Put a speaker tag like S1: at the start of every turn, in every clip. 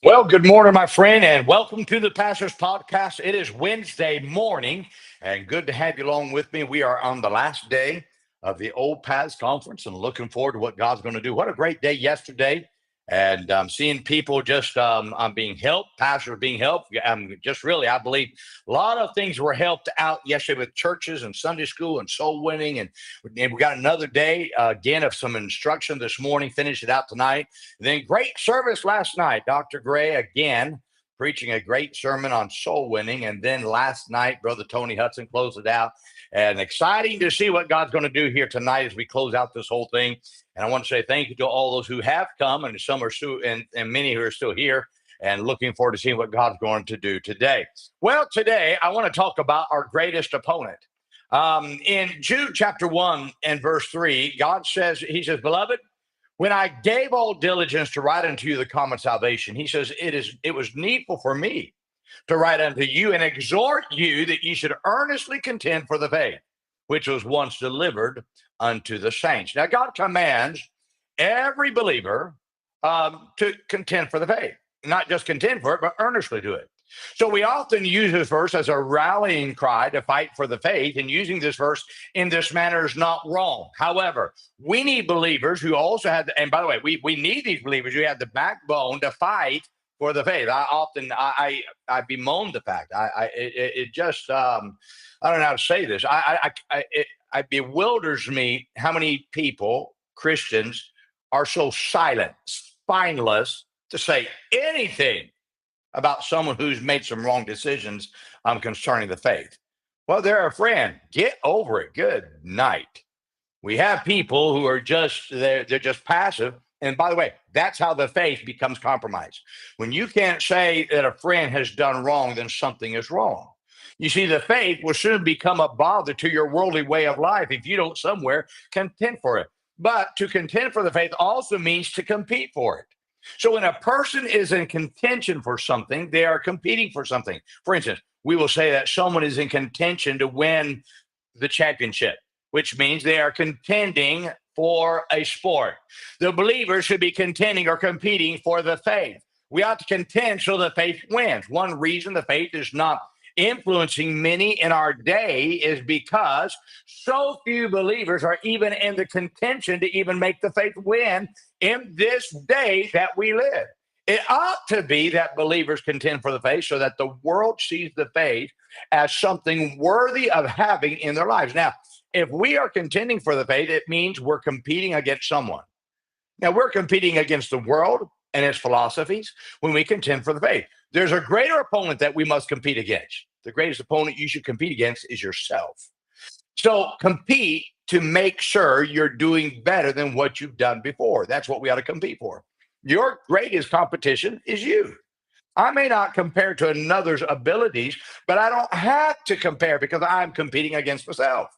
S1: Well, good morning, my friend, and welcome to the Pastor's Podcast. It is Wednesday morning, and good to have you along with me. We are on the last day of the Old Paths Conference and looking forward to what God's going to do. What a great day yesterday, and seeing people just being helped, pastors being helped. Just really, I believe a lot of things were helped out yesterday with churches and Sunday school and soul winning. And we got another day again of some instruction this morning, finish it out tonight. Then great service last night. Dr. Gray again preaching a great sermon on soul winning. And then last night, Brother Tony Hudson closed it out. And exciting to see what God's going to do here tonight as we close out this whole thing. And I want to say thank you to all those who have come, and some are still, and many who are still here, and looking forward to seeing what God's going to do today. Well, today I want to talk about our greatest opponent. In Jude chapter 1 and verse 3, God says, He says, Beloved, when I gave all diligence to write unto you the common salvation, he says, it was needful for me to write unto you and exhort you that ye should earnestly contend for the faith, which was once delivered unto the saints. Now, God commands every believer to contend for the faith, not just contend for it, but earnestly do it. So we often use this verse as a rallying cry to fight for the faith, and using this verse in this manner is not wrong. However, we need believers who also have, and by the way, we need these believers who have the backbone to fight for the faith. I bemoan the fact. It just I don't know how to say this. It bewilders me how many people, Christians, are so silent, spineless to say anything about someone who's made some wrong decisions concerning the faith. Well, they're a friend. Get over it. Good night. We have people who are just they're just passive. And by the way, that's how the faith becomes compromised. When you can't say that a friend has done wrong, then something is wrong. You see, the faith will soon become a bother to your worldly way of life if you don't somewhere contend for it. But to contend for the faith also means to compete for it. So when a person is in contention for something, they are competing for something. For instance, we will say that someone is in contention to win the championship, which means they are contending for a sport. The believer should be contending or competing for the faith. We ought to contend so the faith wins. One reason the faith is not influencing many in our day is because so few believers are even in the contention to even make the faith win in this day that we live. It ought to be that believers contend for the faith so that the world sees the faith as something worthy of having in their lives. Now, if we are contending for the faith, it means we're competing against someone. Now, we're competing against the world and its philosophies when we contend for the faith. There's a greater opponent that we must compete against. The greatest opponent you should compete against is yourself. So compete to make sure you're doing better than what you've done before. That's what we ought to compete for. Your greatest competition is you. I may not compare to another's abilities, but I don't have to compare because I'm competing against myself.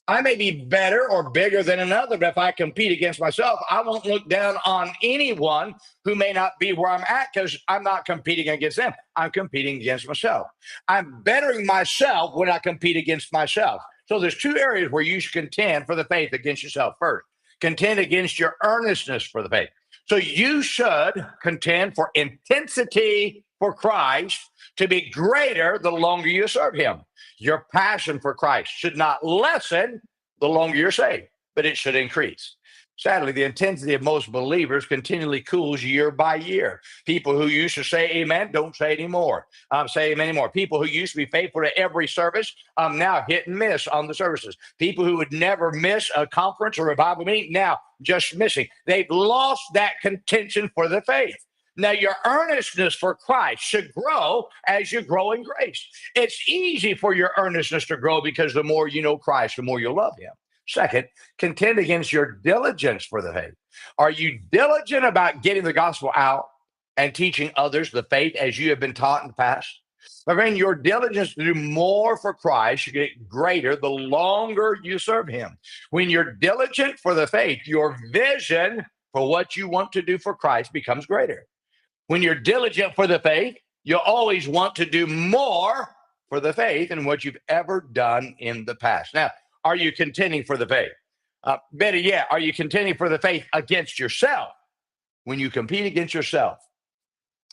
S1: I may be better or bigger than another, but if I compete against myself, I won't look down on anyone who may not be where I'm at because I'm not competing against them. I'm competing against myself. I'm bettering myself when I compete against myself. So there's two areas where you should contend for the faith against yourself. First, contend against your earnestness for the faith. So you should contend for intensity for Christ to be greater the longer you serve him. Your passion for Christ should not lessen the longer you're saved, but it should increase. Sadly, the intensity of most believers continually cools year by year. People who used to say amen don't say anymore. Say amen anymore. People who used to be faithful to every service now hit and miss on the services. People who would never miss a conference or a Bible meeting now just missing. They've lost that contention for the faith. Now, your earnestness for Christ should grow as you grow in grace. It's easy for your earnestness to grow because the more you know Christ, the more you love him. Second, contend against your diligence for the faith. Are you diligent about getting the gospel out and teaching others the faith as you have been taught in the past? My friend, your diligence to do more for Christ should get greater the longer you serve him. When you're diligent for the faith, your vision for what you want to do for Christ becomes greater. When you're diligent for the faith, you always want to do more for the faith than what you've ever done in the past. Now, are you contending for the faith? Better yet, are you contending for the faith against yourself? When you compete against yourself,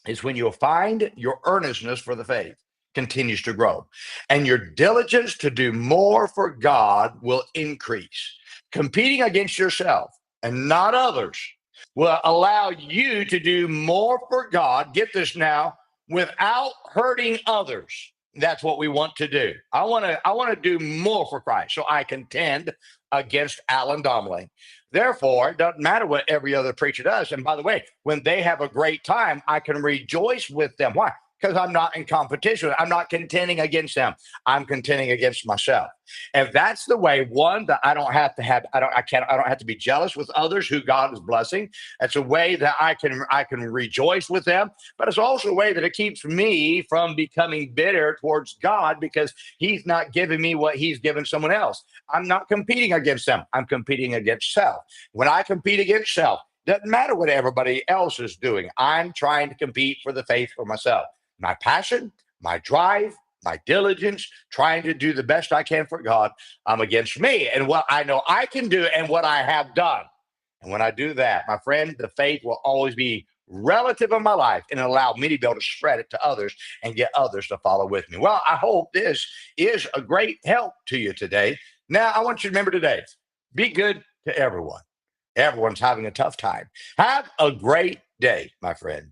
S1: is when you'll find your earnestness for the faith continues to grow, and your diligence to do more for God will increase. Competing against yourself and not others will allow you to do more for God. Get this now, without hurting others. That's what we want to do. I want to do more for Christ, so I contend against Alan Domley. Therefore, it doesn't matter what every other preacher does. And by the way, when they have a great time, I can rejoice with them. Why? Because I'm not in competition. I'm not contending against them. I'm contending against myself. And that's the way, one, that I don't have to have, I don't have to be jealous with others who God is blessing. It's a way that I can rejoice with them, but it's also a way that it keeps me from becoming bitter towards God because He's not giving me what He's given someone else. I'm not competing against them. I'm competing against self. When I compete against self, doesn't matter what everybody else is doing. I'm trying to compete for the faith for myself. My passion, my drive, my diligence, trying to do the best I can for God. I'm against me and what I know I can do and what I have done. And when I do that, my friend, the faith will always be relative in my life and allow me to be able to spread it to others and get others to follow with me. Well, I hope this is a great help to you today. Now, I want you to remember today, be good to everyone. Everyone's having a tough time. Have a great day, my friend.